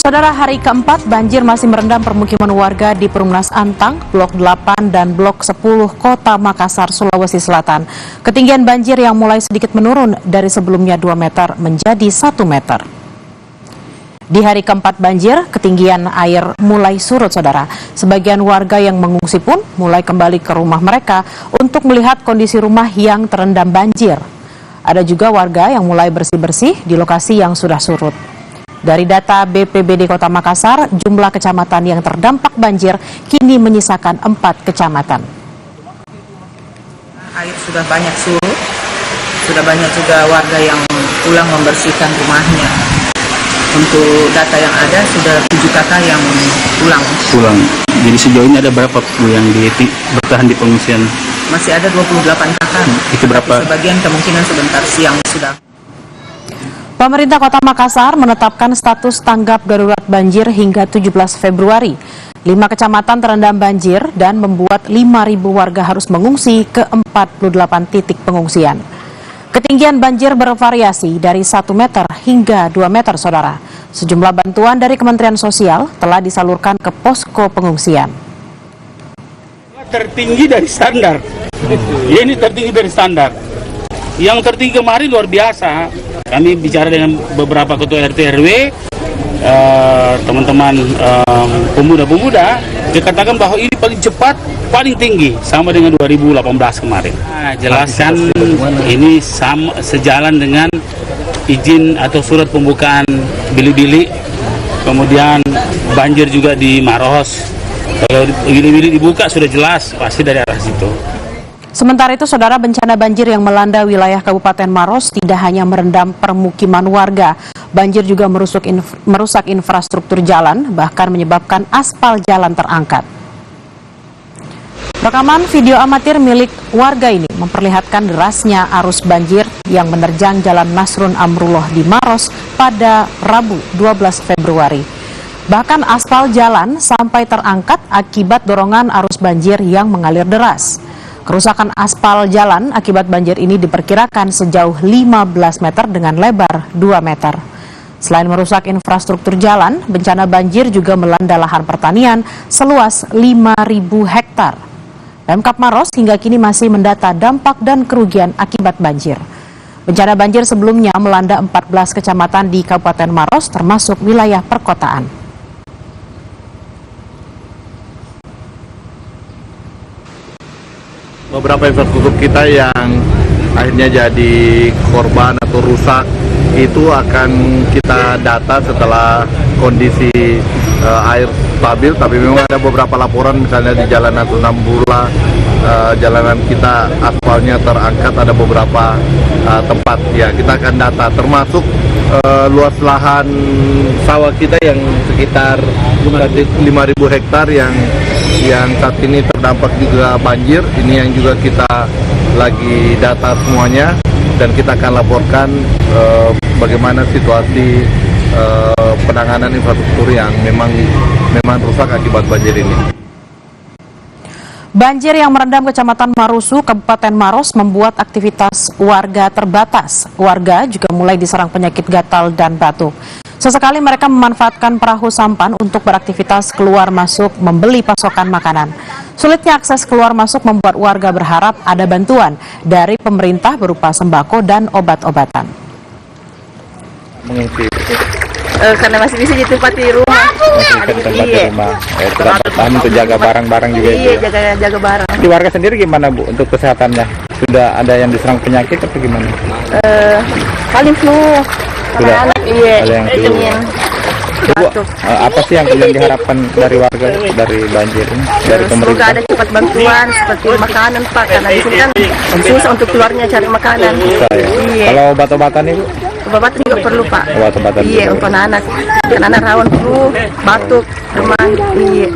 Saudara, hari keempat banjir masih merendam permukiman warga di Perumnas Antang, Blok 8 dan Blok 10 Kota Makassar, Sulawesi Selatan. Ketinggian banjir yang mulai sedikit menurun dari sebelumnya 2 meter menjadi 1 meter. Di hari keempat banjir, ketinggian air mulai surut, saudara. Sebagian warga yang mengungsi pun mulai kembali ke rumah mereka untuk melihat kondisi rumah yang terendam banjir. Ada juga warga yang mulai bersih-bersih di lokasi yang sudah surut. Dari data BPBD Kota Makassar, jumlah kecamatan yang terdampak banjir kini menyisakan 4 kecamatan. Air sudah banyak surut, sudah banyak juga warga yang pulang membersihkan rumahnya. Untuk data yang ada, sudah 7 kakak yang pulang. Jadi sejauh ini ada berapa Bu yang bertahan di pengungsian? Masih ada 28 kakak. Itu berapa? Sebagian kemungkinan sebentar siang sudah. Pemerintah Kota Makassar menetapkan status tanggap darurat banjir hingga 17 Februari. 5 kecamatan terendam banjir dan membuat 5.000 warga harus mengungsi ke 48 titik pengungsian. Ketinggian banjir bervariasi dari 1 meter hingga 2 meter, saudara. Sejumlah bantuan dari Kementerian Sosial telah disalurkan ke posko pengungsian. Tertinggi dari standar. Ya, ini tertinggi dari standar. Yang tertinggi kemarin luar biasa. Kami bicara dengan beberapa ketua RT RW, teman-teman pemuda-pemuda, dikatakan bahwa ini paling cepat, paling tinggi, sama dengan 2018 kemarin. Nah, jelaskan ini sejalan dengan izin atau surat pembukaan bilik-bilik, kemudian banjir juga di Maros. Kalau bilik-bilik dibuka sudah jelas, pasti dari arah situ. Sementara itu, saudara, bencana banjir yang melanda wilayah Kabupaten Maros tidak hanya merendam permukiman warga. Banjir juga merusak infrastruktur jalan, bahkan menyebabkan aspal jalan terangkat. Rekaman video amatir milik warga ini memperlihatkan derasnya arus banjir yang menerjang Jalan Nasrun Amrullah di Maros pada Rabu 12 Februari. Bahkan aspal jalan sampai terangkat akibat dorongan arus banjir yang mengalir deras. Kerusakan aspal jalan akibat banjir ini diperkirakan sejauh 15 meter dengan lebar 2 meter. Selain merusak infrastruktur jalan, bencana banjir juga melanda lahan pertanian seluas 5.000 hektar. Pemkab Maros hingga kini masih mendata dampak dan kerugian akibat banjir. Bencana banjir sebelumnya melanda 14 kecamatan di Kabupaten Maros termasuk wilayah perkotaan. Beberapa infrastruktur kita yang akhirnya jadi korban atau rusak itu akan kita data setelah kondisi air stabil, tapi memang ada beberapa laporan misalnya di Jalan Nasrun Amrullah, jalanan kita aspalnya terangkat, ada beberapa tempat ya kita akan data, termasuk luas lahan sawah kita yang sekitar 5.000 hektar yang saat ini terdampak juga banjir. Ini yang juga kita lagi data semuanya dan kita akan laporkan bagaimana situasi penanganan infrastruktur yang memang rusak akibat banjir ini. Banjir yang merendam Kecamatan Marusu, Kabupaten Maros membuat aktivitas warga terbatas. Warga juga mulai diserang penyakit gatal dan batuk. Sesekali mereka memanfaatkan perahu sampan untuk beraktivitas keluar masuk membeli pasokan makanan. Sulitnya akses keluar masuk membuat warga berharap ada bantuan dari pemerintah berupa sembako dan obat-obatan. Karena masih bisa di tempat di rumah. Tahan untuk jaga barang-barang juga. Iya, jaga barang. Di warga sendiri gimana Bu untuk kesehatannya? Sudah ada yang diserang penyakit atau gimana? Paling flu. Sudah Iya, ada yang flu. Bu, apa sih yang diharapkan dari warga dari banjir ini, dari pemerintah? Semoga ada cepat bantuan seperti makanan Pak, karena di sini kan susah untuk keluarnya cari makanan. Susah, ya? Iya. Kalau obat-obatan itu? Obat juga perlu Pak. Obat-obatan iya, juga. untuk anak. Karena anak rawan flu, batuk, demam. Iya.